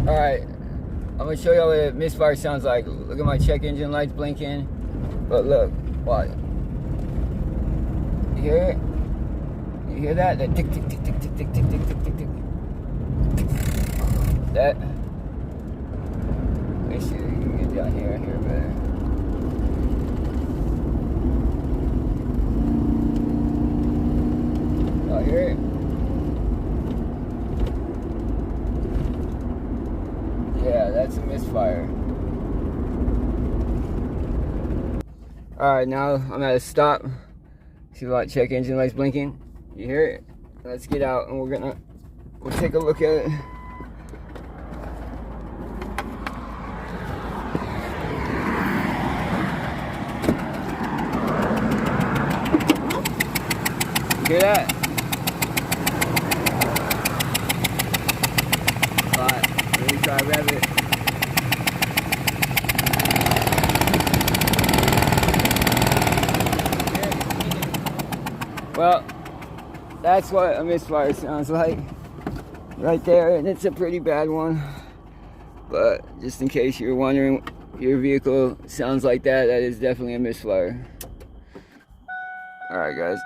Alright, I'm gonna show y'all what a misfire sounds like. Look at my check engine lights blinking. But look, watch. You hear it? You hear that? That tick tick tick tick tick tick tick tick tick tick tick. That. Let me see if you can get down here and hear it better. Oh, you hear it? Yeah, that's a misfire. Alright, now I'm at a stop. See what check engine lights blinking? You hear it? Let's get out and we'll take a look at it. You hear that? Alright, let me try to rev it. Well, that's what a misfire sounds like right there, and it's a pretty bad one. But just in case you're wondering, your vehicle sounds like that, that is definitely a misfire. Alright guys.